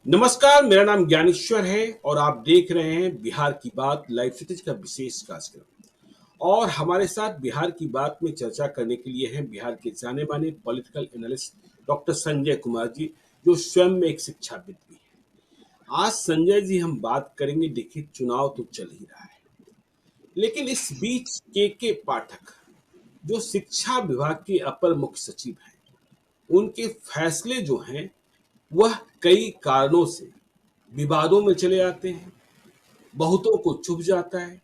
नमस्कार, मेरा नाम ज्ञानेश्वर है और आप देख रहे हैं बिहार की बात लाइव क्षितिज का विशेष कार्यक्रम। और हमारे साथ बिहार की बात में चर्चा करने के लिए हैं बिहार के जाने माने political analyst doctor Sanjay Kumar ji, जो स्वयं में एक शिक्षाविद भी है। आज संजय जी हम बात करेंगे, देखिए चुनाव तो चल ही रहा है, लेकिन इस बीच के पाठक, जो शिक्षा विभाग के अपर मुख्य सचिव हैं, उनके फैसले जो हैं वह कई कारणों से विवादों में चले जाते हैं, बहुतों को चुभ जाता है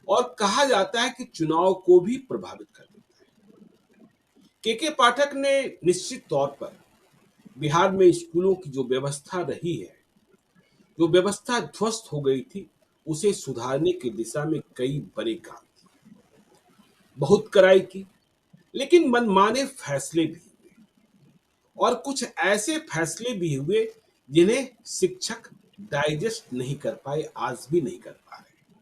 और कहा जाता है कि चुनाव को भी प्रभावित कर देता है। के पाठक ने निश्चित तौर पर बिहार में स्कूलों की जो व्यवस्था रही है, जो व्यवस्था ध्वस्त हो गई थी, उसे सुधारने की दिशा में कई बड़े काम किए, बहुत कड़ाई की, लेकिन मनमाने फैसले भी हुए और कुछ ऐसे फैसले भी हुए जिन्हें शिक्षक डाइजेस्ट नहीं कर पाए, आज भी नहीं कर पा रहे।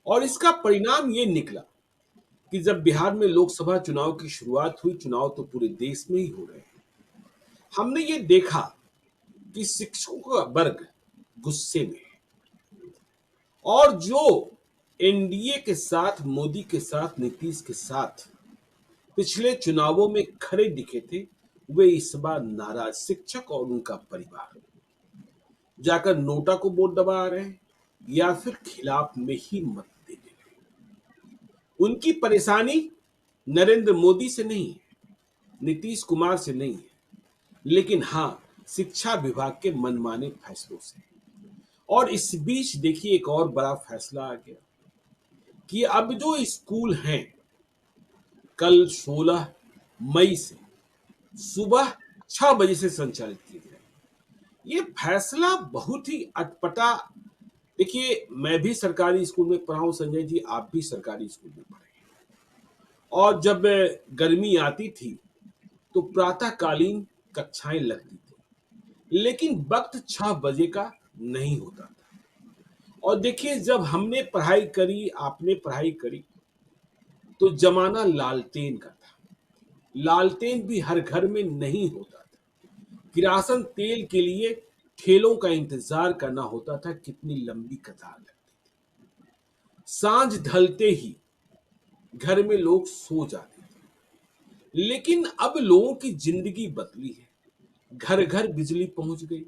और इसका परिणाम ये निकला कि जब बिहार में लोकसभा चुनाव की शुरुआत हुई, चुनाव तो पूरे देश में ही हो रहे हैं, हमने ये देखा कि शिक्षकों का वर्ग गुस्से में है और जो एनडीए के साथ, मोदी के साथ, नीतीश के साथ पिछले चुनावों में खड़े दिखे थे, वे इस बार नाराज शिक्षक और उनका परिवार जाकर नोटा को वोट दबा रहे हैं या फिर खिलाफ में ही मत दे रहे हैं। उनकी परेशानी नरेंद्र मोदी से नहीं है, नीतीश कुमार से नहीं है, लेकिन हाँ, शिक्षा विभाग के मनमाने फैसलों से। और इस बीच देखिए एक और बड़ा फैसला आ गया कि अब जो स्कूल हैं, कल 16 मई से सुबह 6 बजे से संचालित किए जाएंगे। ये फैसला बहुत ही अटपटा। देखिए, मैं भी सरकारी स्कूल में पढ़ा हूं संजय जी, आप भी सरकारी स्कूल में पढ़े हैं। और जब गर्मी आती थी तो प्रातःकालीन कक्षाएं लगती थी, लेकिन वक्त 6 बजे का नहीं होता था। और देखिए, जब हमने पढ़ाई करी, आपने पढ़ाई करी, तो जमाना लालटेन का था। लालटेन भी हर घर में नहीं होता था। किरासन तेल के लिए ठेलों का इंतजार करना होता था, कितनी लंबी कतार लगती थी। सांझ ढलते ही घर में लोग सो जाते थे, लेकिन अब लोगों की जिंदगी बदली है। घर घर बिजली पहुंच गई,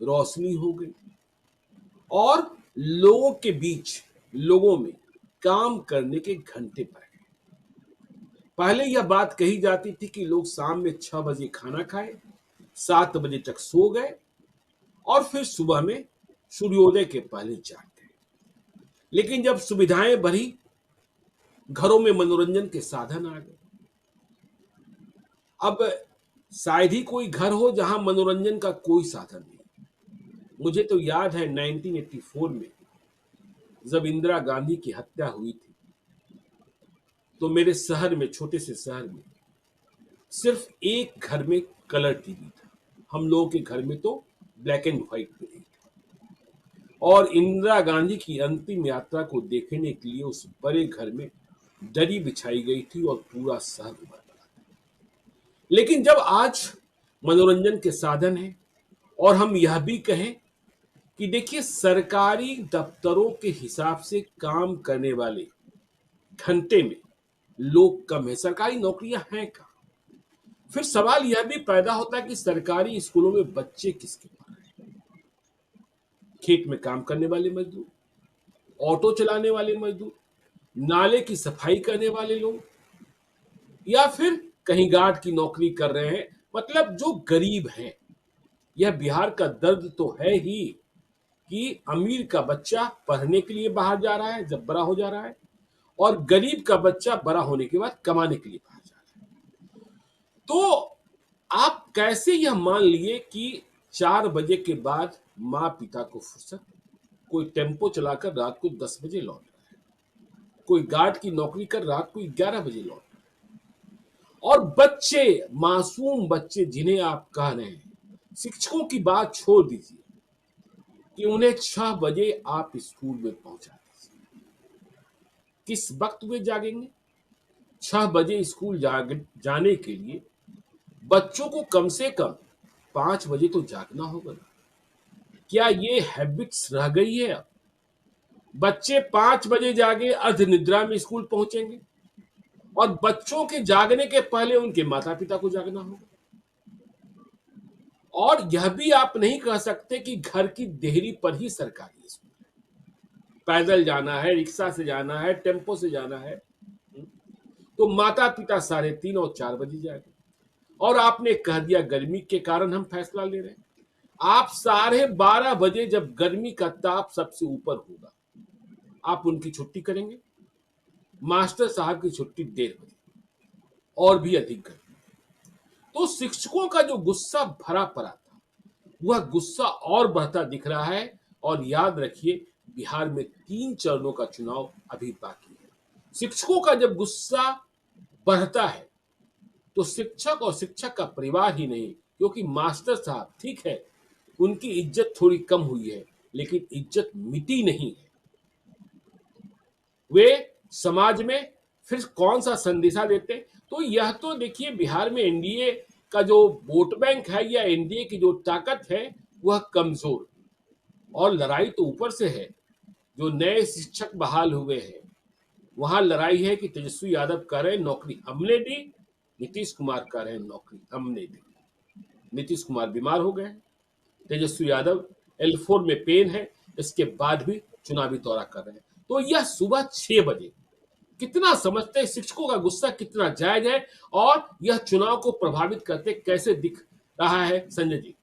रोशनी हो गई और लोगों के बीच, लोगों में काम करने के घंटे बढ़ गए। पहले यह बात कही जाती थी कि लोग शाम में 6 बजे खाना खाए, 7 बजे तक सो गए और फिर सुबह में सूर्योदय के पहले जाग गए। लेकिन जब सुविधाएं बढ़ी, घरों में मनोरंजन के साधन आ गए। अब शायद ही कोई घर हो जहां मनोरंजन का कोई साधन नहीं। मुझे तो याद है 1984 में जब इंदिरा गांधी की हत्या हुई थी, तो मेरे शहर में, छोटे से शहर में, सिर्फ एक घर में कलर टीवी था। हम लोगों के घर में तो ब्लैक एंड व्हाइट में नहीं था। और इंदिरा गांधी की अंतिम यात्रा को देखने के लिए उस बड़े घर में दरी बिछाई गई थी और पूरा शहर उमड़ पड़ा था। लेकिन जब आज मनोरंजन के साधन हैं और हम यह भी कहें कि देखिए, सरकारी दफ्तरों के हिसाब से काम करने वाले घंटे में लोग कम है, सरकारी नौकरियां हैं कहाँ। फिर सवाल यह भी पैदा होता है कि सरकारी स्कूलों में बच्चे किसके पढ़ रहे हैं? खेत में काम करने वाले मजदूर, ऑटो चलाने वाले मजदूर, नाले की सफाई करने वाले लोग, या फिर कहीं गार्ड की नौकरी कर रहे हैं, मतलब जो गरीब हैं। यह बिहार का दर्द तो है ही कि अमीर का बच्चा पढ़ने के लिए बाहर जा रहा है जब बड़ा हो जा रहा है, और गरीब का बच्चा बड़ा होने के बाद कमाने के लिए बाहर जा रहा है। तो आप कैसे यह मान लिए कि 4 बजे के बाद माँ पिता को फुर्सत, कोई टेम्पो चलाकर रात को 10 बजे लौट रहा है, कोई गार्ड की नौकरी कर रात को 11 बजे लौट रहा है, और बच्चे, मासूम बच्चे जिन्हें आप कह रहे हैं, शिक्षकों की बात छोड़ दीजिए कि उन्हें 6 बजे आप स्कूल में पहुंचा दीजिए, किस वक्त वे जागेंगे? 6 बजे स्कूल जाने के लिए बच्चों को कम से कम 5 बजे तो जागना होगा। क्या ये हैबिट्स रह गई है अब? बच्चे 5 बजे जागे अर्ध निद्रा में स्कूल पहुंचेंगे और बच्चों के जागने के पहले उनके माता पिता को जागना होगा। और यह भी आप नहीं कह सकते कि घर की देहरी पर ही सरकारी स्कूल, पैदल जाना है, रिक्शा से जाना है, टेम्पो से जाना है। तो माता पिता 3:30 और 4 बजे जाएंगे और आपने कह दिया गर्मी के कारण हम फैसला ले रहे हैं। आप 12:30 बजे जब गर्मी का ताप सबसे ऊपर होगा, आप उनकी छुट्टी करेंगे। मास्टर साहब की छुट्टी 1:30 बजे और भी अधिक गर्मी। तो शिक्षकों का जो गुस्सा भरा पड़ा था, वह गुस्सा और बढ़ता दिख रहा है। और याद रखिए, बिहार में 3 चरणों का चुनाव अभी बाकी है। शिक्षकों का जब गुस्सा बढ़ता है तो शिक्षक और शिक्षक का परिवार ही नहीं, क्योंकि मास्टर साहब ठीक है, उनकी इज्जत थोड़ी कम हुई है, लेकिन इज्जत मिटी नहीं है। वे समाज में फिर कौन सा संदेशा देते? तो यह तो देखिए, बिहार में एनडीए का जो वोट बैंक है या एनडीए की जो ताकत है, वह कमजोर, और लड़ाई तो ऊपर से है। जो नए शिक्षक बहाल हुए हैं, वहां लड़ाई है कि तेजस्वी यादव कह रहे हैं नौकरी हमने दी, नीतीश कुमार कह रहे हैं नौकरी हमने दी। नीतीश कुमार बीमार हो गए, तेजस्वी यादव L4 में पेन है, इसके बाद भी चुनावी दौरा कर रहे हैं। तो यह सुबह 6 बजे, कितना समझते हैं शिक्षकों का गुस्सा कितना जायज है और यह चुनाव को प्रभावित करते कैसे दिख रहा है? संजय जी।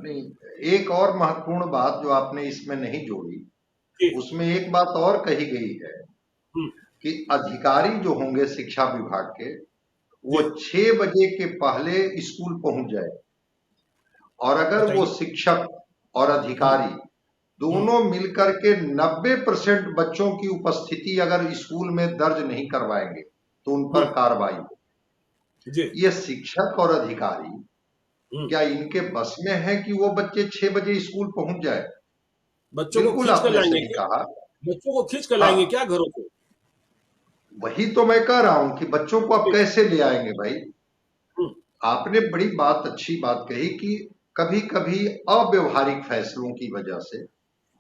नहीं, एक और महत्वपूर्ण बात जो आपने इसमें नहीं जोड़ी, उसमें एक बात और कही गई है कि अधिकारी जो होंगे शिक्षा विभाग के, वो 6 बजे के पहले स्कूल पहुंच जाए। और अगर वो शिक्षक और अधिकारी दोनों मिलकर के 90% बच्चों की उपस्थिति अगर स्कूल में दर्ज नहीं करवाएंगे तो उन पर कार्रवाई हो। ये शिक्षक और अधिकारी क्या इनके बस में है कि वो बच्चे 6 बजे स्कूल पहुंच जाए? बच्चों को खींच कर लाएंगे कहा, बच्चों को खींच कर लाएंगे क्या घरों को? वही तो मैं कह रहा हूं कि बच्चों को आप कैसे ले आएंगे भाई? आपने बड़ी बात, अच्छी बात कही कि कभी कभी अव्यवहारिक फैसलों की वजह से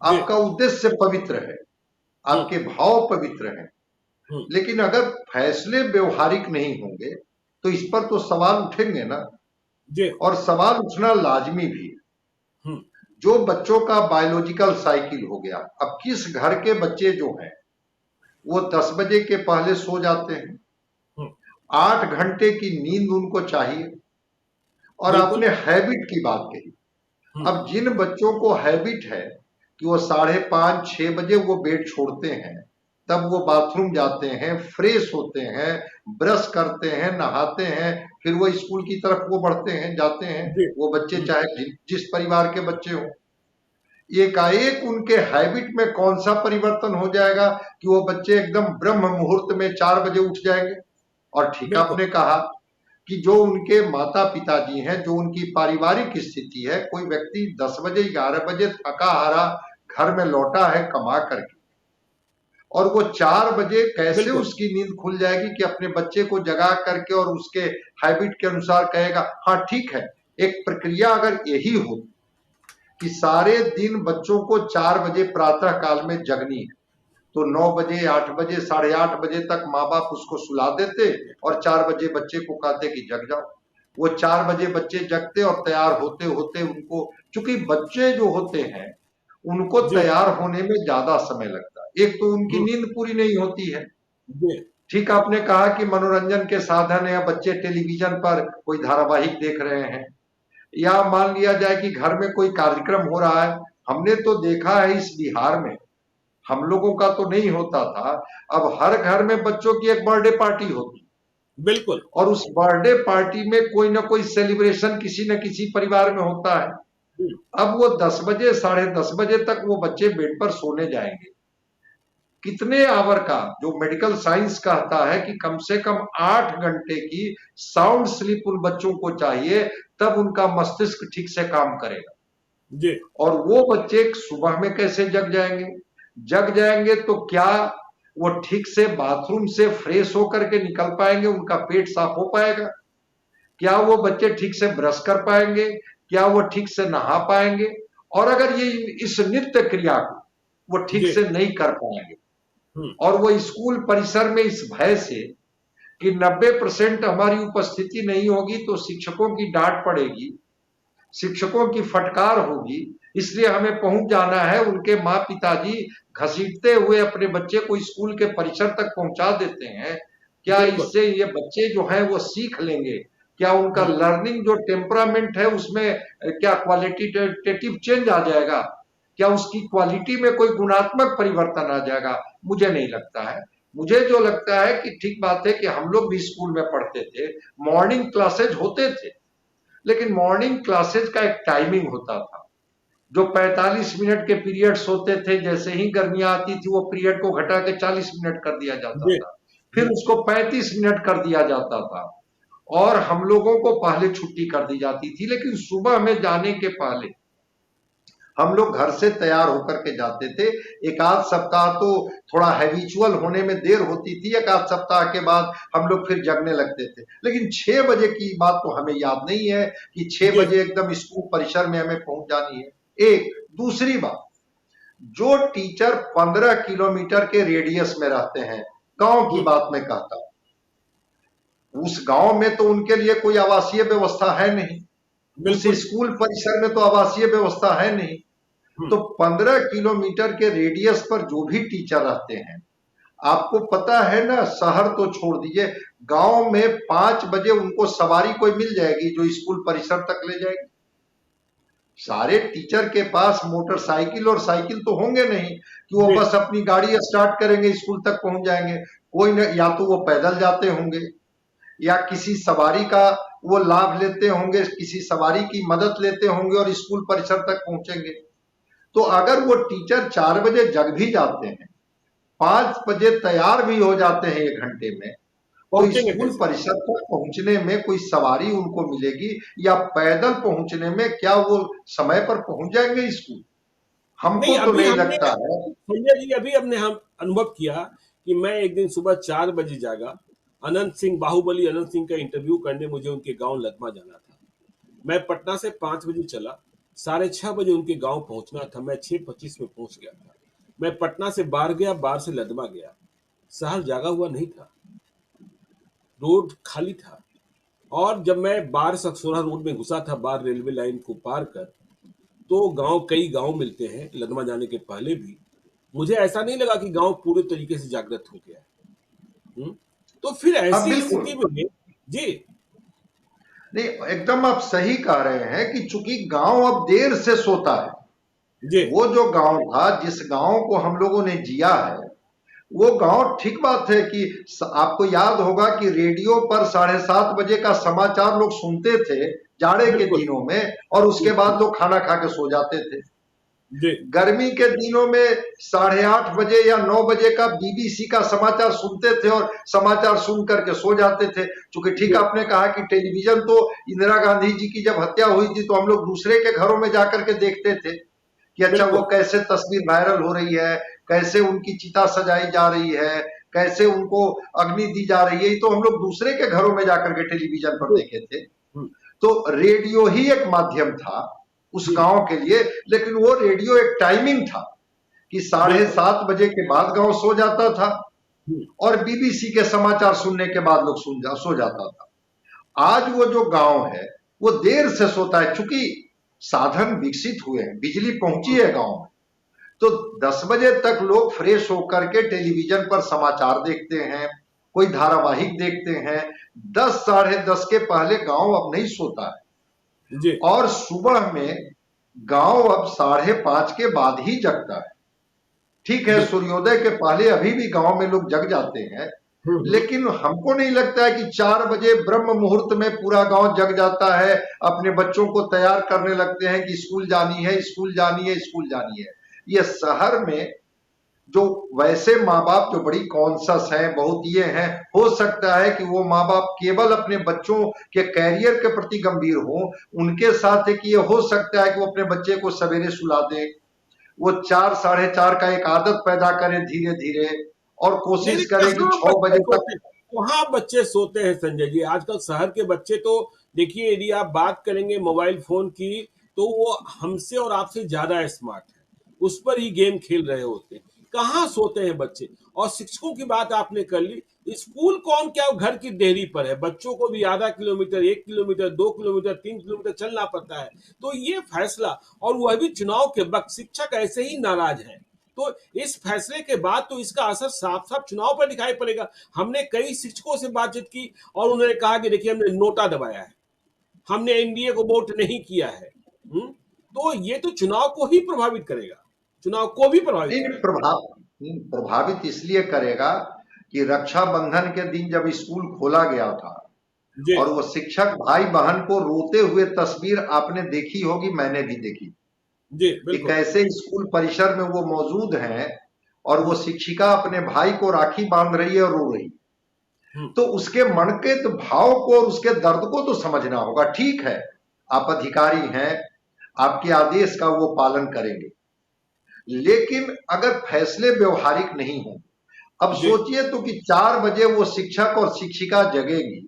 आपका उद्देश्य पवित्र है, आपके भाव पवित्र हैं, लेकिन अगर फैसले व्यवहारिक नहीं होंगे तो इस पर तो सवाल उठेंगे ना। और सवाल उठना लाजमी भी है। जो बच्चों का बायोलॉजिकल साइकिल हो गया, अब किस घर के बच्चे जो हैं वो 10 बजे के पहले सो जाते हैं, 8 घंटे की नींद उनको चाहिए। और आपने हैबिट की बात कही, अब जिन बच्चों को हैबिट है कि वो 5:30 6 बजे वो बेड छोड़ते हैं, तब वो बाथरूम जाते हैं, फ्रेश होते हैं, ब्रश करते हैं, नहाते हैं, फिर वो स्कूल की तरफ वो बढ़ते हैं, जाते हैं, वो बच्चे चाहे जिस परिवार के बच्चे हों, एकाएक उनके हैबिट में कौन सा परिवर्तन हो जाएगा कि वो बच्चे एकदम ब्रह्म मुहूर्त में 4 बजे उठ जाएंगे? और ठीक आपने कहा कि जो उनके माता पिताजी हैं, जो उनकी पारिवारिक स्थिति है, कोई व्यक्ति 10 बजे 11 बजे थका हारा घर में लौटा है कमा करके, और वो 4 बजे कैसे उसकी नींद खुल जाएगी कि अपने बच्चे को जगा करके और उसके हैबिट के अनुसार कहेगा हाँ ठीक है। एक प्रक्रिया अगर यही हो कि सारे दिन बच्चों को 4 बजे प्रातः काल में जगनी है, तो 9 बजे 8 बजे 8:30 बजे तक माँ बाप उसको सुला देते और 4 बजे बच्चे को कहते कि जग जाओ। वो 4 बजे बच्चे जगते और तैयार होते होते उनको, चूंकि बच्चे जो होते हैं उनको तैयार होने में ज्यादा समय लगता है, एक तो उनकी नींद पूरी नहीं होती है। ठीक आपने कहा कि मनोरंजन के साधन है, बच्चे टेलीविजन पर कोई धारावाहिक देख रहे हैं, या मान लिया जाए कि घर में कोई कार्यक्रम हो रहा है। हमने तो देखा है इस बिहार में, हम लोगों का तो नहीं होता था, अब हर घर में बच्चों की एक बर्थडे पार्टी होती, बिल्कुल, और उस बर्थडे पार्टी में कोई ना कोई सेलिब्रेशन किसी न किसी परिवार में होता है। अब वो 10 बजे 10:30 बजे तक वो बच्चे बेड पर सोने जाएंगे। कितने आवर का, जो मेडिकल साइंस कहता है कि कम से कम 8 घंटे की साउंड स्लीप उन बच्चों को चाहिए, तब उनका मस्तिष्क ठीक से काम करेगा। और वो बच्चे सुबह में कैसे जग जाएंगे? जग जाएंगे तो क्या वो ठीक से बाथरूम से फ्रेश होकर के निकल पाएंगे? उनका पेट साफ हो पाएगा? क्या वो बच्चे ठीक से ब्रश कर पाएंगे? क्या वो ठीक से नहा पाएंगे? और अगर ये इस नित्य क्रिया को वो ठीक जी। से नहीं कर पाएंगे हम्म। और वो स्कूल परिसर में इस भय से कि 90% हमारी उपस्थिति नहीं होगी तो शिक्षकों की डांट पड़ेगी, शिक्षकों की फटकार होगी, इसलिए हमें पहुंच जाना है, उनके माँ पिताजी घसीटते हुए अपने बच्चे को स्कूल के परिसर तक पहुंचा देते हैं। क्या बिल्कुल। इससे ये बच्चे जो हैं वो सीख लेंगे? क्या उनका हम्म। लर्निंग जो टेम्परामेंट है उसमें क्या क्वालिटेटिव चेंज आ जाएगा? क्या उसकी क्वालिटी में कोई गुणात्मक परिवर्तन आ जाएगा? मुझे नहीं लगता है। मुझे जो लगता है कि ठीक बात है कि हम लोग भी स्कूल में पढ़ते थे, मॉर्निंग क्लासेज होते थे, लेकिन मॉर्निंग क्लासेज का एक टाइमिंग होता था। जो 45 मिनट के पीरियड्स होते थे, जैसे ही गर्मियां आती थी वो पीरियड को घटा के 40 मिनट कर दिया जाता जी। था, फिर जी। उसको 35 मिनट कर दिया जाता था और हम लोगों को पहले छुट्टी कर दी जाती थी। लेकिन सुबह में जाने के पहले हम लोग घर से तैयार होकर के जाते थे। एक आध सप्ताह तो थोड़ा हैबिचुअल होने में देर होती थी, एक आध सप्ताह के बाद हम लोग फिर जगने लगते थे। लेकिन 6 बजे की बात तो हमें याद नहीं है कि 6 जी। बजे एकदम स्कूल परिसर में हमें पहुंच जानी है। एक दूसरी बात, जो टीचर 15 किलोमीटर के रेडियस में रहते हैं, गांव की हम्म। बात मैं कहता हूं, उस गांव में तो उनके लिए कोई आवासीय व्यवस्था है नहीं, उस बिल्कुल। स्कूल परिसर में तो आवासीय व्यवस्था है नहीं। हम्म। तो 15 किलोमीटर के रेडियस पर जो भी टीचर रहते हैं, आपको पता है ना, शहर तो छोड़ दीजिए, गांव में 5 बजे उनको सवारी कोई मिल जाएगी जो स्कूल परिसर तक ले जाएगी। सारे टीचर के पास मोटरसाइकिल और साइकिल तो होंगे नहीं कि वो जी। बस अपनी गाड़ी स्टार्ट करेंगे स्कूल तक पहुंच जाएंगे। कोई न, या तो वो पैदल जाते होंगे या किसी सवारी का वो लाभ लेते होंगे, किसी सवारी की मदद लेते होंगे और स्कूल परिसर तक पहुंचेंगे। तो अगर वो टीचर 4 बजे जग भी जाते हैं, 5 बजे तैयार भी हो जाते हैं 1 घंटे में, तो पहुंचेंगे स्कूल कैसे? परिसर तक पहुंचने में कोई सवारी उनको मिलेगी या पैदल पहुंचने में क्या वो समय पर पहुंच जाएंगे स्कूल? नहीं, हमको तो अभी नहीं हमने, लगता है। संजय जी, अभी हमने हम अनुभव किया कि मैं एक दिन सुबह 4 बजे जागा। अनंत सिंह, बाहुबली अनंत सिंह का इंटरव्यू करने मुझे उनके गांव लदमा जाना था। मैं पटना से 5 बजे चला, 6:30 बजे उनके गांव पहुंचना था। मैं 6:25 में पहुंच गया था। मैं पटना से बाहर गया, बाहर से लदमा गया। शहर जागा हुआ नहीं था, रोड खाली था। और जब मैं बाहर सकसोरा रोड में घुसा था, बाहर रेलवे लाइन को पार कर, तो कई गांव मिलते हैं लदमा जाने के पहले भी। मुझे ऐसा नहीं लगा कि गांव पूरे तरीके से जागृत हो गया है। तो फिर हाँ ऐसी बिल्कुल, स्थिति में, जी। नहीं एकदम आप सही कह रहे हैं कि चूंकि गांव अब देर से सोता है। जी। वो जो गांव था, जिस गांव को हम लोगों ने जिया है, वो गांव, ठीक बात है कि आपको याद होगा कि रेडियो पर 7:30 बजे का समाचार लोग सुनते थे जाड़े के बिल्कुल। दिनों में, और उसके बाद लोग खाना खा के सो जाते थे। जी। गर्मी के दिनों में 8:30 बजे या 9 बजे का बीबीसी का समाचार सुनते थे और समाचार सुन करके सो जाते थे। चूंकि ठीक जी। आपने कहा कि टेलीविजन तो इंदिरा गांधी जी की जब हत्या हुई थी तो हम लोग दूसरे के घरों में जाकर के देखते थे कि अच्छा वो बिल्कुल। कैसे तस्वीर वायरल हो रही है, कैसे उनकी चिता सजाई जा रही है, कैसे उनको अग्नि दी जा रही है, तो हम लोग दूसरे के घरों में जाकर के टेलीविजन पर जी। देखे थे। तो रेडियो ही एक माध्यम था उस जी। गांव के लिए, लेकिन वो रेडियो एक टाइमिंग था कि साढ़े बिल्कुल। सात बजे के बाद गांव सो जाता था हम्म। और बीबीसी के समाचार सुनने के बाद लोग सो जाता था। आज वो जो गांव है वो देर से सोता है, चूंकि साधन विकसित हुए हैं, बिजली पहुंची है गांव में, तो 10 बजे तक लोग फ्रेश होकर के टेलीविजन पर समाचार देखते हैं, कोई धारावाहिक देखते हैं। 10 10:30 के पहले गांव अब नहीं सोता है। जी। और सुबह में गांव अब 5:30 के बाद ही जगता है। ठीक है, बिल्कुल। सूर्योदय के पहले अभी भी गांव में लोग जग जाते हैं, हम्म। लेकिन हमको नहीं लगता है कि 4 बजे ब्रह्म मुहूर्त में पूरा गांव जग जाता है, अपने बच्चों को तैयार करने लगते हैं कि स्कूल जानी है, स्कूल जानी है, स्कूल जानी है। ये शहर में जो वैसे माँ बाप जो बड़ी कॉन्शस हैं, बहुत ये हैं, हो सकता है कि वो माँ बाप केवल अपने बच्चों के कैरियर के प्रति गंभीर हों, उनके साथ है कि ये हो सकता है कि वो अपने बच्चे को सवेरे सुला दें, वो 4 4:30 का एक आदत पैदा करें धीरे धीरे, और नहीं, कोशिश नहीं, करें कि कहाँ 6 बच्चे बजे तक। सोते हैं? वहाँ बच्चे सोते हैं संजय जी। आजकल शहर के बच्चे तो देखिए, यदि आप बात करेंगे मोबाइल फोन की, तो वो हमसे और आपसे ज्यादा स्मार्ट है, उस पर ही गेम खेल रहे होते हैं। कहाँ सोते हैं बच्चे। और शिक्षकों की बात आपने कर ली, स्कूल कौन क्या घर की देहरी पर है, बच्चों को भी आधा किलोमीटर, 1 किलोमीटर, 2 किलोमीटर, 3 किलोमीटर चलना पड़ता है। तो ये फैसला, और वह भी चुनाव के वक्त, शिक्षक ऐसे ही नाराज है। तो इस फैसले के बाद तो इसका असर साफ साफ चुनाव पर दिखाई पड़ेगा। हमने कई शिक्षकों से बातचीत की और उन्होंने कहा कि देखिए, हमने नोटा दबाया है, हमने एनडीए को वोट नहीं किया है। तो ये तो चुनाव को ही प्रभावित करेगा, चुनाव को भी प्रभावित नहीं, करेगा। प्रभावित इसलिए करेगा कि रक्षाबंधन के दिन जब स्कूल खोला गया था जी और वो शिक्षक भाई बहन को रोते हुए तस्वीर आपने देखी होगी, मैंने भी देखी, जी कि बिल्कुल। कैसे स्कूल परिसर में वो मौजूद हैं और वो हम्म, शिक्षिका अपने भाई को राखी बांध रही है और रो रही। हम्म, तो उसके मन के तो भाव को और उसके दर्द को तो समझना होगा। ठीक है, आप अधिकारी हैं, आपके आदेश का वो पालन करेंगे, लेकिन अगर फैसले व्यवहारिक नहीं हों, अब जी। सोचिए तो कि 4 बजे वो शिक्षक और शिक्षिका जगेगी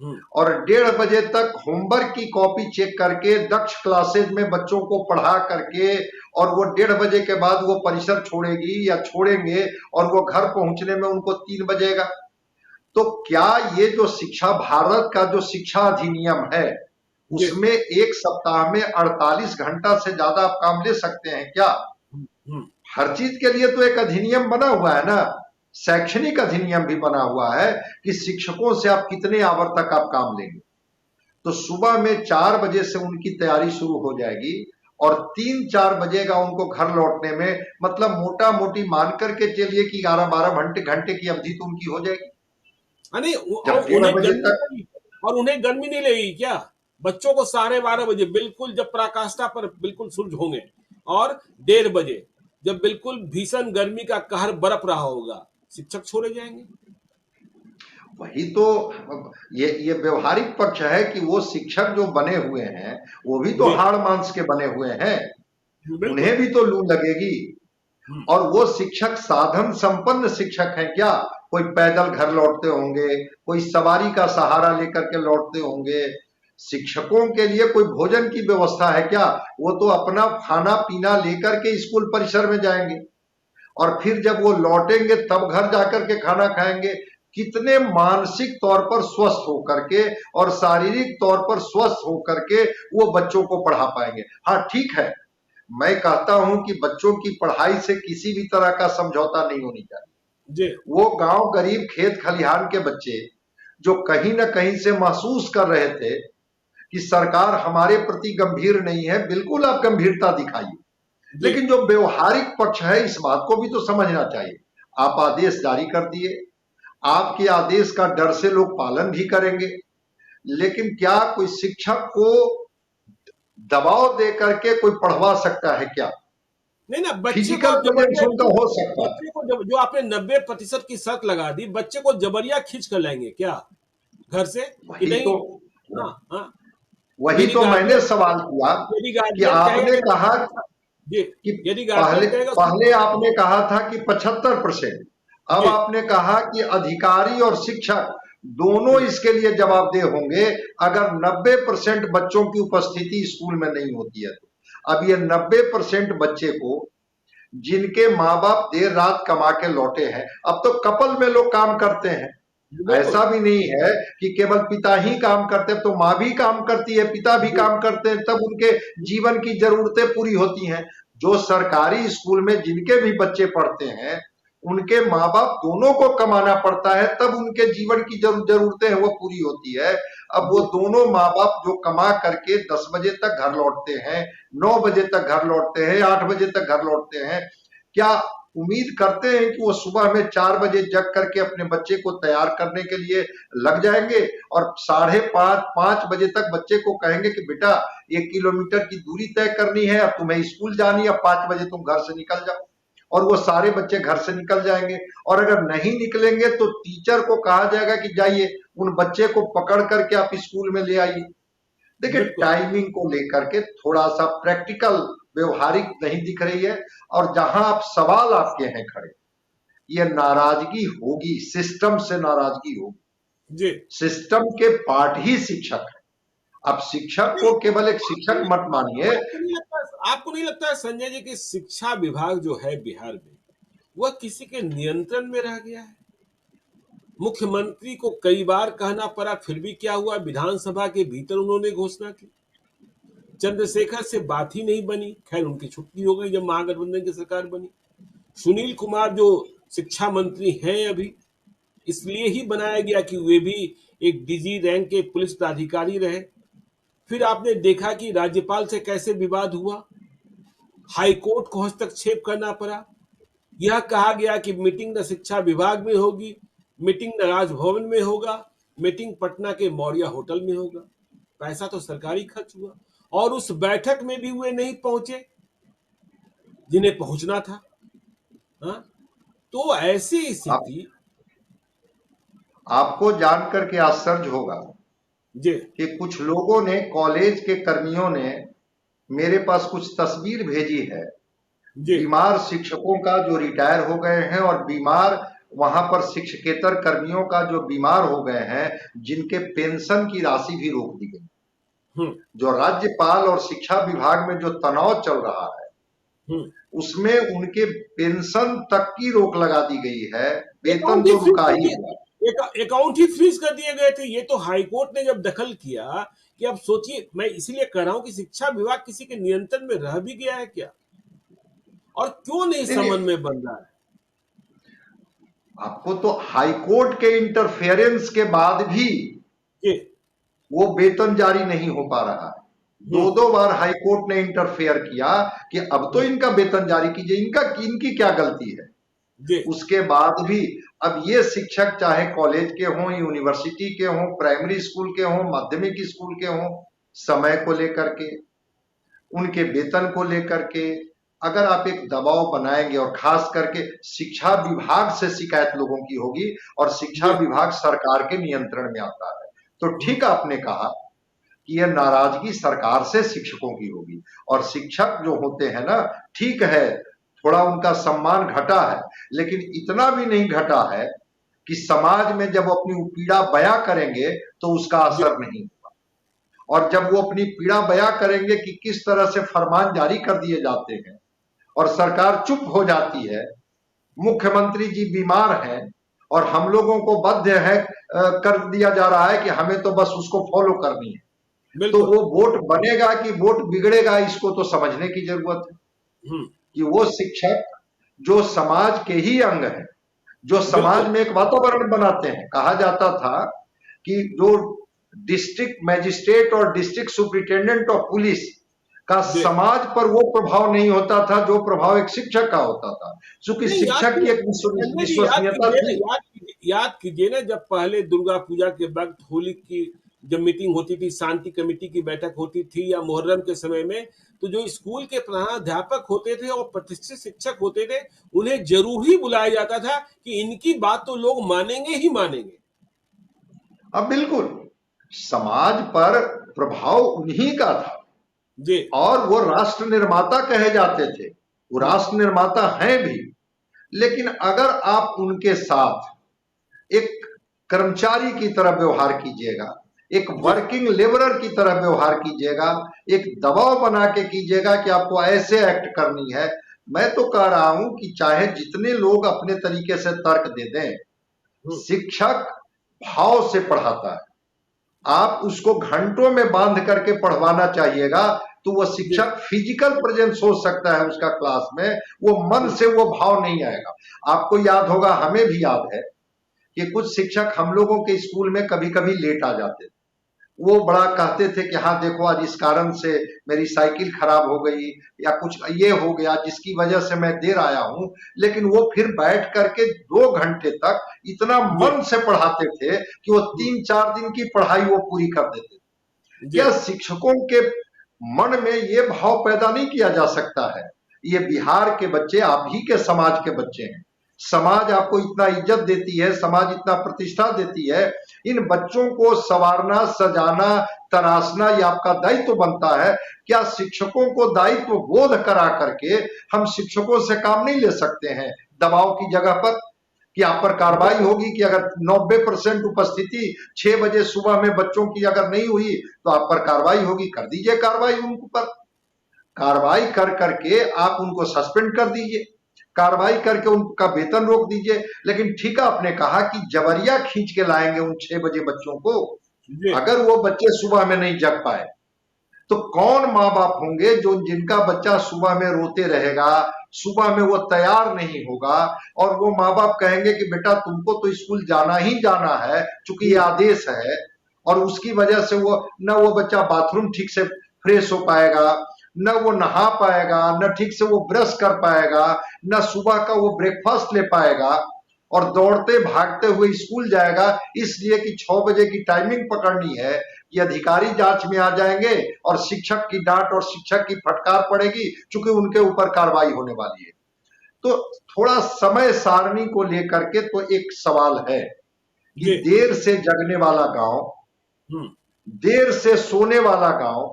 हम्म, और 1:30 बजे तक होमवर्क की कॉपी चेक करके दक्ष क्लासेज में बच्चों को पढ़ा करके, और वो 1:30 बजे के बाद वो परिसर छोड़ेगी या छोड़ेंगे और वो घर पहुंचने में उनको 3 बजेगा। तो क्या ये जो शिक्षा, भारत का जो शिक्षा अधिनियम है, जी। उसमें एक सप्ताह में 48 घंटा से ज्यादा आप काम ले सकते हैं क्या? हम्म, हम्म, हर चीज के लिए तो एक अधिनियम बना हुआ है ना। शैक्षणिक अधिनियम भी बना हुआ है कि शिक्षकों से आप कितने आवर तक आप काम लेंगे। तो सुबह में 4 बजे से उनकी तैयारी शुरू हो जाएगी और 3-4 बजेगा उनको घर लौटने में, मतलब मोटा मोटी मान करके चलिए कि 11-12 घंटे घंटे की अवधि तो उनकी हो जाएगी। अरे जब और डेढ़ उन्हें बजे गर्मी तक नहीं, और उन्हें गर्मी नहीं लगेगी क्या? बच्चों को 12:30 बजे बिल्कुल जब पराकाष्ठा पर बिल्कुल सूरज होंगे, और 1:30 बजे जब बिल्कुल भीषण गर्मी का कहर बरप रहा होगा, शिक्षक छोड़े जाएंगे। वही तो, ये व्यवहारिक पक्ष है कि वो शिक्षक जो बने हुए हैं वो भी तो जी हाड़ मांस के बने हुए हैं, बिल्कुल। उन्हें भी तो लू लगेगी। हम्म, और वो शिक्षक साधन संपन्न शिक्षक हैं क्या? कोई पैदल घर लौटते होंगे, कोई सवारी का सहारा लेकर के लौटते होंगे। शिक्षकों के लिए कोई भोजन की व्यवस्था है क्या? वो तो अपना खाना पीना लेकर के स्कूल परिसर में जाएंगे और फिर जब वो लौटेंगे तब घर जाकर के खाना खाएंगे। कितने मानसिक तौर पर स्वस्थ होकर के और शारीरिक तौर पर स्वस्थ होकर के वो बच्चों को पढ़ा पाएंगे? हाँ ठीक है, मैं कहता हूं कि बच्चों की पढ़ाई से किसी भी तरह का समझौता नहीं होनी चाहिए। जी वो गांव गरीब खेत खलिहान के बच्चे जो कहीं ना कहीं से महसूस कर रहे थे कि सरकार हमारे प्रति गंभीर नहीं है, बिल्कुल आप गंभीरता दिखाइए, जी लेकिन जो व्यवहारिक पक्ष है इस बात को भी तो समझना चाहिए। आप आदेश जारी कर दिए, आपके आदेश का डर से लोग पालन भी करेंगे, लेकिन क्या कोई शिक्षक को दबाव दे करके कोई पढ़वा सकता है क्या? नहीं ना, बच्चे को फिजिकल आप प्रेजेंस जबरिया, उनका हो सकता है। बच्चे को जो आपने 90% की शर्त लगा दी, बच्चे को जबरिया खींच कर लाएंगे क्या घर से कि वही नहीं? तो हाँ हाँ। वही यदि तो मैंने गार्जियन सवाल किया यदि कि गार्जियन कहेगा आपने कि कहा जी, कि यदि पहले गार्जियन कहेगा पहले आपने कहा था कि 75%, अब जी। आपने कहा कि अधिकारी और शिक्षक दोनों इसके लिए जवाबदेह होंगे अगर 90% बच्चों की उपस्थिति स्कूल में नहीं होती है। तो अब ये 90% बच्चे को, जिनके माँ बाप देर रात कमा के लौटे हैं, अब तो कपल में लोग काम करते हैं, बिल्कुल। ऐसा भी नहीं है कि केवल पिता ही काम करते हैं, तो माँ भी काम करती है, पिता भी जी काम करते हैं, तब उनके जीवन की जरूरतें पूरी होती हैं। जो सरकारी स्कूल में जिनके भी बच्चे पढ़ते हैं उनके माँ बाप दोनों को कमाना पड़ता है, तब उनके जीवन की जरूरतें हैं वो पूरी होती है। अब वो जी दोनों माँ बाप जो कमा करके 10 बजे तक घर लौटते हैं, 9 बजे तक घर लौटते हैं, 8 बजे तक घर लौटते हैं, क्या उम्मीद करते हैं कि वो सुबह में 4 बजे जग करके अपने बच्चे को तैयार करने के लिए लग जाएंगे और 4:30-5 बजे तक बच्चे को कहेंगे कि बेटा 1 किलोमीटर की दूरी तय करनी है, अब तुम्हें स्कूल जानी है, अब 5 बजे तुम घर से निकल जाओ, और वो सारे बच्चे घर से निकल जाएंगे। और अगर नहीं निकलेंगे तो टीचर को कहा जाएगा कि जाइए उन बच्चे को पकड़ करके आप स्कूल में ले आइए। देखिए, बिल्कुल। टाइमिंग को लेकर के थोड़ा सा प्रैक्टिकल व्यवहारिक नहीं दिख रही है। और जहां आप सवाल आपके हैं खड़े ये नाराजगी होगी, सिस्टम से नाराजगी होगी। जी सिस्टम के पार्ट ही शिक्षक है। अब शिक्षक को केवल एक शिक्षक मत मानिए। आपको नहीं लगता है संजय जी कि शिक्षा विभाग जो है बिहार में वह किसी के नियंत्रण में रह गया है? मुख्यमंत्री को कई बार कहना पड़ा, फिर भी क्या हुआ, विधानसभा के भीतर उन्होंने घोषणा की, चंद्रशेखर से बात ही नहीं बनी। खैर उनकी छुट्टी हो गई जब महागठबंधन की सरकार बनी। सुनील कुमार जो शिक्षा मंत्री हैं अभी, इसलिए ही बनाया गया कि वे भी एक डीजी रैंक के पुलिस पदाधिकारी रहे। फिर आपने देखा कि राज्यपाल से कैसे विवाद हुआ, हाईकोर्ट को हस्तक्षेप करना पड़ा। यह कहा गया कि मीटिंग न शिक्षा विभाग में होगी, मीटिंग न राजभवन में होगा, मीटिंग पटना के मौर्या होटल में होगा। पैसा तो सरकारी खर्च हुआ और उस बैठक में भी वे नहीं पहुंचे जिन्हें पहुंचना था। हाँ? तो ऐसी स्थिति। आपको जानकर के आश्चर्य होगा जी कि कुछ लोगों ने, कॉलेज के कर्मियों ने मेरे पास कुछ तस्वीर भेजी है बीमार शिक्षकों का जो रिटायर हो गए हैं, और बीमार वहां पर शिक्षकेतर कर्मियों का जो बीमार हो गए हैं, जिनके पेंशन की राशि भी रोक दी गई। जो राज्यपाल और शिक्षा विभाग में जो तनाव चल रहा है उसमें उनके पेंशन तक की रोक लगा दी गई है। वेतन तो रुका ही हुआ, अकाउंट ही फ्रीज कर दिए गए थे। ये तो हाईकोर्ट ने जब दखल किया कि अब सोचिए, मैं इसीलिए कह रहा हूं कि शिक्षा विभाग किसी के नियंत्रण में रह भी गया है क्या, और क्यों नहीं समझ में बन रहा है? आपको तो हाईकोर्ट के इंटरफेरेंस के बाद भी वो वेतन जारी नहीं हो पा रहा है। दो बार हाईकोर्ट ने इंटरफेयर किया कि अब तो इनका वेतन जारी कीजिए, इनकी क्या गलती है। उसके बाद भी अब ये शिक्षक चाहे कॉलेज के हों, यूनिवर्सिटी के हों, प्राइमरी स्कूल के हों, माध्यमिक स्कूल के हों, समय को लेकर के, उनके वेतन को लेकर के अगर आप एक दबाव बनाएंगे, और खास करके शिक्षा विभाग से शिकायत लोगों की होगी, और शिक्षा विभाग सरकार के नियंत्रण में आता है, तो ठीक आपने कहा कि यह नाराजगी सरकार से शिक्षकों की होगी। और शिक्षक जो होते हैं ना, ठीक है थोड़ा उनका सम्मान घटा है, लेकिन इतना भी नहीं घटा है कि समाज में जब अपनी पीड़ा बयां करेंगे तो उसका असर नहीं होगा। और जब वो अपनी पीड़ा बयां करेंगे कि किस तरह से फरमान जारी कर दिए जाते हैं और सरकार चुप हो जाती है, मुख्यमंत्री जी बीमार हैं और हम लोगों को बाध्य है कर दिया जा रहा है कि हमें तो बस उसको फॉलो करनी है, तो वो वोट बनेगा कि वोट बिगड़ेगा, इसको तो समझने की जरूरत है कि वो शिक्षक जो समाज के ही अंग है, जो समाज में एक वातावरण बनाते हैं। कहा जाता था कि जो डिस्ट्रिक्ट मैजिस्ट्रेट और डिस्ट्रिक्ट सुपरिटेंडेंट ऑफ पुलिस का समाज पर वो प्रभाव नहीं होता था जो प्रभाव एक शिक्षक का होता था, क्योंकि शिक्षक की एक विश्वसनीयता थी। याद कीजिए ना, जब पहले दुर्गा पूजा के वक्त होली की जब मीटिंग होती थी, शांति कमेटी की बैठक होती थी, या मुहर्रम के समय में, तो जो स्कूल के प्रधानाध्यापक होते थे और प्रतिष्ठित शिक्षक होते थे, उन्हें जरूर ही बुलाया जाता था कि इनकी बात तो लोग मानेंगे ही मानेंगे। अब बिल्कुल समाज पर प्रभाव उन्हीं का था जी, और वो राष्ट्र निर्माता कहे जाते थे, वो राष्ट्र निर्माता हैं भी। लेकिन अगर आप उनके साथ एक कर्मचारी की तरह व्यवहार कीजिएगा, एक वर्किंग लेबरर की तरह व्यवहार कीजिएगा, एक दबाव बना के कीजिएगा कि आपको ऐसे एक्ट करनी है, मैं तो कह रहा हूं कि चाहे जितने लोग अपने तरीके से तर्क दे दें, शिक्षक भाव से पढ़ाता है। आप उसको घंटों में बांध करके पढ़वाना चाहिएगा तो वह शिक्षक फिजिकल प्रेजेंस हो सकता है उसका क्लास में, वो मन से वो भाव नहीं आएगा। आपको याद होगा, हमें भी याद है कि कुछ शिक्षक हम लोगों के स्कूल में कभी कभी लेट आ जाते थे। वो बड़ा कहते थे कि हाँ देखो आज इस कारण से मेरी साइकिल खराब हो गई या कुछ ये हो गया जिसकी वजह से मैं देर आया हूं, लेकिन वो फिर बैठ करके 2 घंटे तक इतना मन से पढ़ाते थे कि वो 3-4 दिन की पढ़ाई वो पूरी कर देते थे। क्या शिक्षकों के मन में ये भाव पैदा नहीं किया जा सकता है? ये बिहार के बच्चे आप ही के समाज के बच्चे हैं, समाज आपको इतना इज्जत देती है, समाज इतना प्रतिष्ठा देती है, इन बच्चों को संवारना, सजाना, तराशना ये आपका दायित्व बनता है। क्या शिक्षकों को दायित्व बोध करा करके हम शिक्षकों से काम नहीं ले सकते हैं दबाव की जगह पर? कि आप पर कार्रवाई होगी कि अगर 90% उपस्थिति 6 बजे सुबह में बच्चों की अगर नहीं हुई तो आप पर कार्रवाई होगी। कर दीजिए कार्रवाई उन पर, कार्रवाई कर करके आप उनको सस्पेंड कर दीजिए, कार्रवाई करके उनका वेतन रोक दीजिए। लेकिन ठीक है, आपने कहा कि जबरिया खींच के लाएंगे उन 6 बजे बच्चों को। अगर वो बच्चे सुबह में नहीं जग पाए तो कौन माँ बाप होंगे जो जिनका बच्चा सुबह में रोते रहेगा, सुबह में वो तैयार नहीं होगा, और वो माँ बाप कहेंगे कि बेटा तुमको तो स्कूल जाना ही जाना है चूंकि ये आदेश है, और उसकी वजह से वो न वो बच्चा बाथरूम ठीक से फ्रेश हो पाएगा, न वो नहा पाएगा, न ठीक से वो ब्रश कर पाएगा, न सुबह का वो ब्रेकफास्ट ले पाएगा, और दौड़ते भागते हुए स्कूल जाएगा, इसलिए कि 6 बजे की टाइमिंग पकड़नी है। ये अधिकारी जांच में आ जाएंगे और शिक्षक की डांट और शिक्षक की फटकार पड़ेगी चूंकि उनके ऊपर कार्रवाई होने वाली है। तो थोड़ा समय सारणी को लेकर के तो एक सवाल है कि देर से जगने वाला गांव, देर से सोने वाला गांव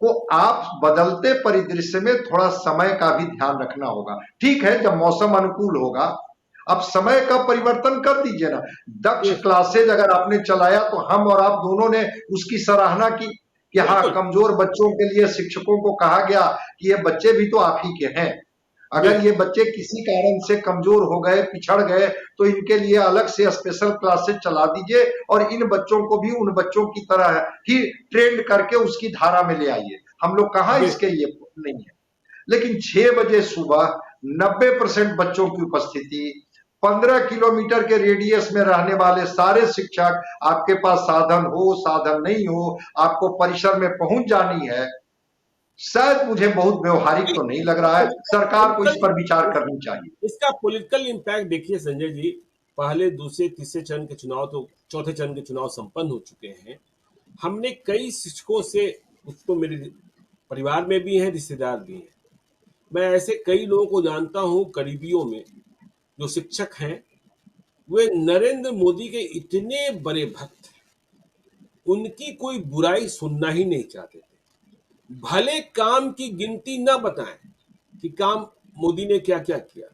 को आप बदलते परिदृश्य में थोड़ा समय का भी ध्यान रखना होगा। ठीक है, जब मौसम अनुकूल होगा आप समय का परिवर्तन कर दीजिए ना। दक्ष क्लासेज अगर आपने चलाया तो हम और आप दोनों ने उसकी सराहना की कि हाँ, कमजोर बच्चों के लिए शिक्षकों को कहा गया कि ये बच्चे भी तो आप ही के हैं, अगर ये बच्चे किसी कारण से कमजोर हो गए, पिछड़ गए, तो इनके लिए अलग से स्पेशल क्लासेज चला दीजिए और इन बच्चों को भी उन बच्चों की तरह ही ट्रेंड करके उसकी धारा में ले आइए। हम लोग कहाँ इसके ये नहीं है। लेकिन 6 बजे सुबह 90% बच्चों की उपस्थिति, 15 किलोमीटर के रेडियस में रहने वाले सारे शिक्षक, आपके पास साधन हो साधन नहीं हो, आपको परिसर में पहुंच जानी है, शायद मुझे बहुत व्यवहारिक तो नहीं लग रहा है। सरकार को इस पर विचार करनी चाहिए। इसका पॉलिटिकल इंपैक्ट देखिए संजय जी, पहले दूसरे तीसरे चरण के चुनाव तो चौथे चरण के चुनाव संपन्न हो चुके हैं। हमने कई शिक्षकों से, कुछ तो मेरे परिवार में भी हैं, रिश्तेदार भी हैं, मैं ऐसे कई लोगों को जानता हूं करीबियों में जो शिक्षक हैं, वे नरेंद्र मोदी के इतने बड़े भक्त, उनकी कोई बुराई सुनना ही नहीं चाहते थे। भले काम की गिनती न बताएं कि काम मोदी ने क्या क्या किया,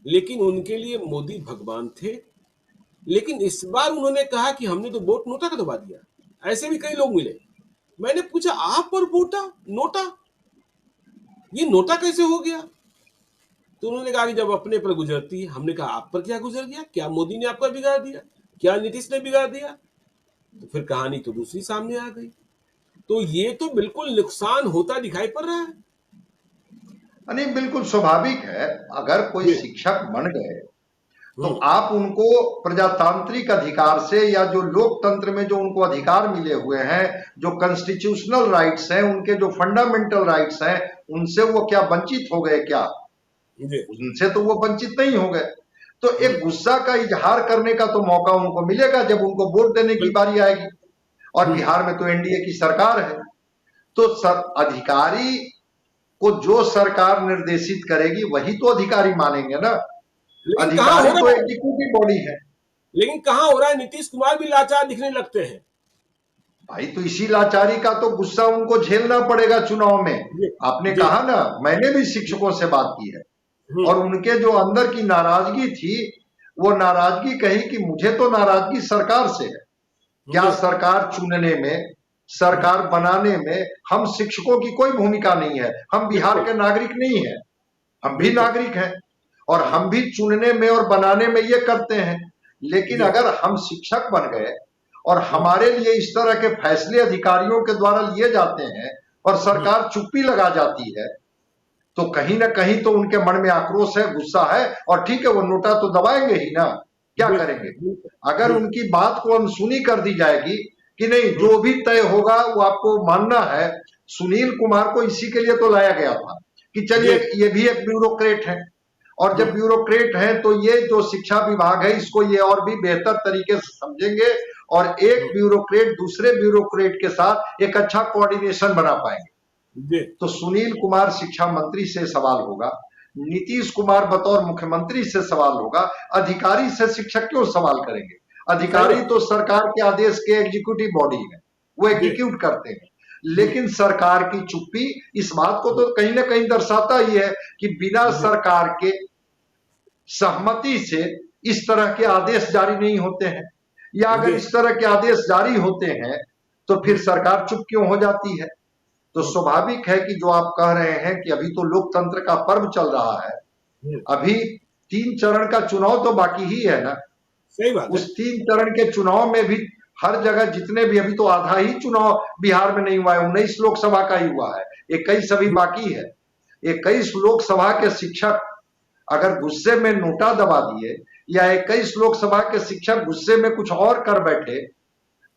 लेकिन उनके लिए मोदी भगवान थे। लेकिन इस बार उन्होंने कहा कि हमने तो वोट नोटा का दबा दिया। ऐसे भी कई लोग मिले, मैंने पूछा आप पर वोटा नोटा, ये नोटा कैसे हो गया? तो उन्होंने कहा कि जब अपने पर गुजरती है। हमने कहा आप पर क्या गुजर गया? क्या मोदी ने आपका बिगाड़ दिया? क्या नीतीश ने बिगाड़ दिया? तो फिर कहानी तो दूसरी सामने आ गई। तो ये तो बिल्कुल नुकसान होता दिखाई पड़ रहा है। नहीं, बिल्कुल स्वाभाविक है। अगर कोई शिक्षक बन गए तो आप उनको प्रजातांत्रिक अधिकार से, या जो लोकतंत्र में जो उनको अधिकार मिले हुए हैं, जो कॉन्स्टिट्यूशनल राइट्स हैं, उनके जो फंडामेंटल राइट्स हैं, उनसे वो क्या वंचित हो गए? क्या उनसे तो वो वंचित नहीं हो गए। तो एक गुस्सा का इजहार करने का तो मौका उनको मिलेगा जब उनको वोट देने की बारी आएगी। और बिहार में तो एनडीए की सरकार है, तो अधिकारी को जो सरकार निर्देशित करेगी वही तो अधिकारी मानेंगे ना। अधिकारी तो एग्जीक्यूटिव बॉडी है। लेकिन कहां हो रहा है? नीतीश कुमार भी लाचार दिखने लगते हैं भाई, तो इसी लाचारी का तो गुस्सा उनको झेलना पड़ेगा चुनाव में। आपने कहा ना, मैंने भी शिक्षकों से बात की है और उनके जो अंदर की नाराजगी थी, वो नाराजगी कही कि मुझे तो नाराजगी सरकार से है। क्या सरकार चुनने में, सरकार बनाने में हम शिक्षकों की कोई भूमिका नहीं है? हम बिहार के नागरिक नहीं है, हम भी नागरिक हैं और हम भी चुनने में और बनाने में ये करते हैं। लेकिन अगर हम शिक्षक बन गए और हमारे लिए इस तरह के फैसले अधिकारियों के द्वारा लिए जाते हैं और सरकार चुप्पी लगा जाती है, तो कहीं ना कहीं तो उनके मन में आक्रोश है, गुस्सा है। और ठीक है, वो नोटा तो दबाएंगे ही ना, क्या करेंगे? अगर उनकी बात को अनसुनी कर दी जाएगी कि नहीं, जो भी तय होगा वो आपको मानना है। सुनील कुमार को इसी के लिए तो लाया गया था कि चलिए ये भी एक ब्यूरोक्रेट है, और जब ब्यूरोक्रेट हैं तो ये जो शिक्षा विभाग है इसको ये और भी बेहतर तरीके से समझेंगे और एक ब्यूरोक्रेट दूसरे ब्यूरोक्रेट के साथ एक अच्छा कोऑर्डिनेशन बना पाएंगे। तो सुनील कुमार शिक्षा मंत्री से सवाल होगा, नीतीश कुमार बतौर मुख्यमंत्री से सवाल होगा, अधिकारी से शिक्षक क्यों सवाल करेंगे? अधिकारी तो सरकार के आदेश के एग्जीक्यूटिव बॉडी है, वो एग्जीक्यूट करते हैं। लेकिन सरकार की चुप्पी इस बात को तो कहीं ना कहीं दर्शाता ही है कि बिना सरकार के सहमति से इस तरह के आदेश जारी नहीं होते हैं, या अगर इस तरह के आदेश जारी होते हैं तो फिर सरकार चुप क्यों हो जाती है? तो स्वाभाविक है कि जो आप कह रहे हैं कि अभी तो लोकतंत्र का पर्व चल रहा है, अभी 3 चरण का चुनाव तो बाकी ही है ना। सही बात है। उस 3 चरण के चुनाव में भी हर जगह जितने भी, अभी तो आधा ही चुनाव बिहार में नहीं हुआ है, 19 लोकसभा का ही हुआ है, 21 अभी बाकी है। 21 लोकसभा के शिक्षक अगर गुस्से में नोटा दबा दिए, या 21 लोकसभा के शिक्षक गुस्से में कुछ और कर बैठे,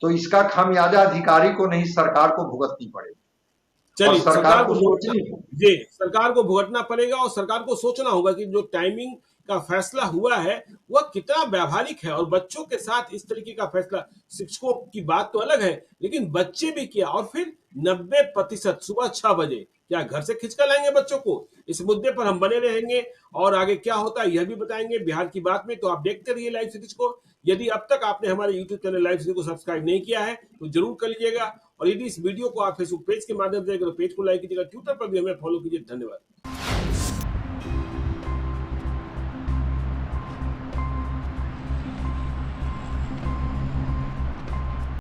तो इसका खामियाजा अधिकारी को नहीं, सरकार को भुगतनी पड़ेगी। चलिए, सरकार को सोचनी जी, सरकार को भुगतना पड़ेगा और सरकार को सोचना होगा कि जो टाइमिंग का फैसला हुआ है वह कितना व्यावहारिक है। और बच्चों के साथ इस तरीके का फैसला, शिक्षकों की बात तो अलग है, लेकिन बच्चे भी किया, और फिर 90% सुबह 6 बजे क्या घर से खिंचकर लाएंगे बच्चों को? इस मुद्दे पर हम बने रहेंगे और आगे क्या होता है यह भी बताएंगे बिहार की बात में। तो आप देखते रहिए लाइव सिटीज को। यदि अब तक आपने हमारे यूट्यूब चैनल लाइव सिटीज को सब्सक्राइब नहीं किया है तो जरूर कर लीजिएगा, और यदि इस वीडियो को आप फेसबुक पेज के माध्यम से, अगर पेज को लाइक कीजिएगा, ट्विटर पर भी हमें फॉलो कीजिए। धन्यवाद।